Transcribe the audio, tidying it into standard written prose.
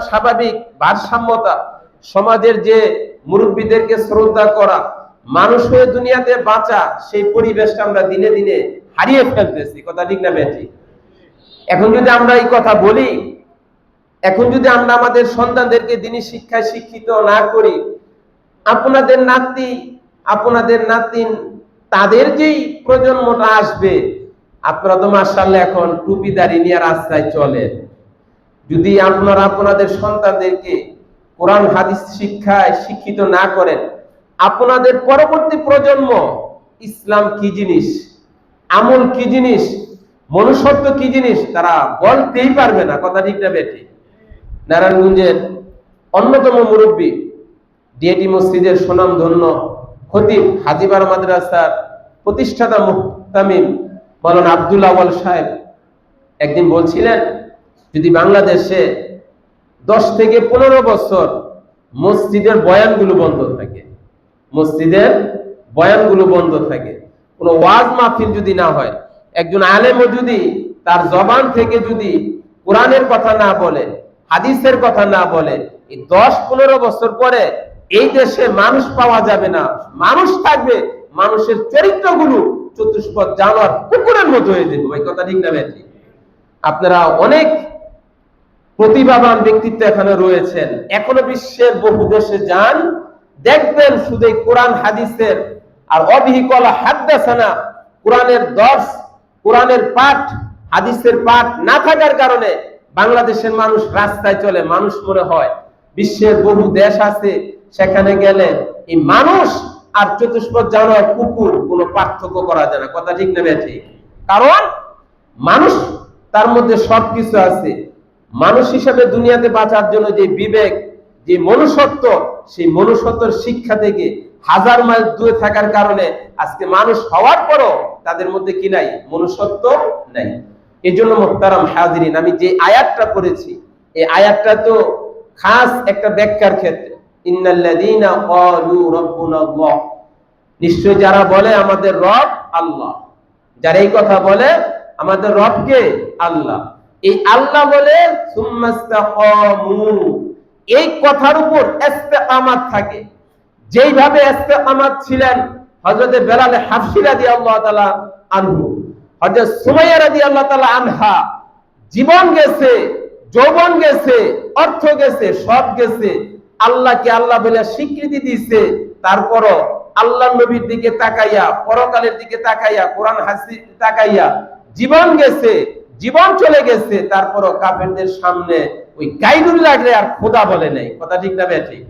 স্বাভাবিক ভারসাম্যতা, সমাজের যে মুরব্বীদেরকে শ্রদ্ধা করা, মানুষ হয়ে দুনিয়াতে বাঁচা, সেই পরিবেশটা আমরা দিনে দিনে হারিয়ে ফেলতেছি। কথা ঠিক না বেঠিক? এখন যদি আমরা এই কথা বলি, এখন যদি আমরা আমাদের সন্তানদেরকে দিনী শিক্ষায় শিক্ষিত না করি, আপনাদের নাতি আপনাদের নাতিন তাদের যেই প্রজন্মটা আসবে, আপনারা তো মাশাআল্লাহ এখন টুপিদারি নিয়ে রাস্তায় চলেন। যদি আপনারা আপনাদের সন্তানদেরকে কোরআন হাদিস শিক্ষায় শিক্ষিত না করেন, আপনাদের পরবর্তী প্রজন্ম ইসলাম কি জিনিস, আমল কি জিনিস, মনুষ্যত্ব কি জিনিস তারা বলতেই পারবে না। কথা ঠিক না বেঠিক? নারায়ণগঞ্জের অন্যতম মুরব্বী, ডিএটি মসজিদের সুনামধন্য খতিব, হাজিবার মাদ্রাসার প্রতিষ্ঠাতা মুহতামিম মাওলানা আব্দুল আওয়াল সাহেব একদিন বলছিলেন, যদি বাংলাদেশে 10 থেকে 15 বছর মসজিদের বয়ানগুলো বন্ধ থাকে, মসজিদের বয়ানগুলো বন্ধ থাকে, কোনো ওয়াজ মাহফিল যদি না হয়, একজন আলেমও যদি তার জবান থেকে যদি কোরআনের কথা না বলে, হাদিসের কথা না বলে, এই 10-15 বছর পরে এই দেশে মানুষ পাওয়া যাবে না। মানুষ থাকবে, মানুষের চরিত্রগুলো চতুষ্পদ জানোয়ার, কুকুরের মতো হয়ে যাবে। ভাই কথা ঠিক না বেঠিক? আপনারা অনেক প্রতিভাবান ব্যক্তিত্ব এখানে রয়েছেন, এখনো বিশ্বের বহু দেশে যান, দেখবেন শুধু কোরআন হাদিসের আর অবিহিকল হাদাসানা, কোরআনের দর্শ, কোরআনের পাঠ, হাদিসের পাঠ না থাকার কারণে বাংলাদেশের মানুষ রাস্তায় চলে। মানুষ মনে হয় বিশ্বের বহু দেশ আছে, সেখানে গেলে এই মানুষ আর চতুষ্পদ জানোয়ার, কুকুর কোনো পার্থক্য করা যায় না। কথা ঠিক না বেঠিক? কারণ মানুষ, তার মধ্যে সবকিছু আছে। মানুষ হিসাবে দুনিয়াতে বাঁচার জন্য যে বিবেক, যে মনুষ্যত্ব, সেই মনুষ্যত্বের শিক্ষা থেকে হাজার মাইল দূরে থাকার কারণে আজকে মানুষ হওয়ার পরও তাদের মধ্যে কি নাই? মনুষ্যত্ব নাই। এই জন্য মুহতারাম হাজিরিন, আমি যে আয়াতটা পড়েছি, এই আয়াতটা তো খাস একটা ব্যাখ্যার ক্ষেত্রে, ইন্নাল্লাযীনা ক্বালু রাব্বুনাল্লাহ, নিশ্চয় যারা বলে আমাদের রব আল্লাহ, যারা এই কথা বলে আমাদের রব কে? আল্লাহ। এই আল্লাহ বলে সুম্মাস্তাকামু, এই কথার উপর ইস্তেকামাত থাকে। যেইভাবে ইস্তেকামাত ছিলেন হযরত বেলাল হাবশী রাদিয়াল্লাহু তাআলা আনহু, হযরত সুমাইয়া রাদিয়াল্লাহু তাআলা আনহা, জীবন গেছে, যৌবন গেছে, অর্থ গেছে, সব গেছে, আল্লাহকে আল্লাহ বলে স্বীকৃতি দিয়েছে। তারপরও আল্লাহর নবীর দিকে তাকাইয়া, পরকালের দিকে তাকাইয়া, কোরআন হাদিস তাকাইয়া জীবন গেছে, জীবন চলে গেছে, তারপরও কাফেরদের সামনে ওই গাইদুল্লাহ আর খোদা বলে নাই। কথা ঠিক না বেঠিক?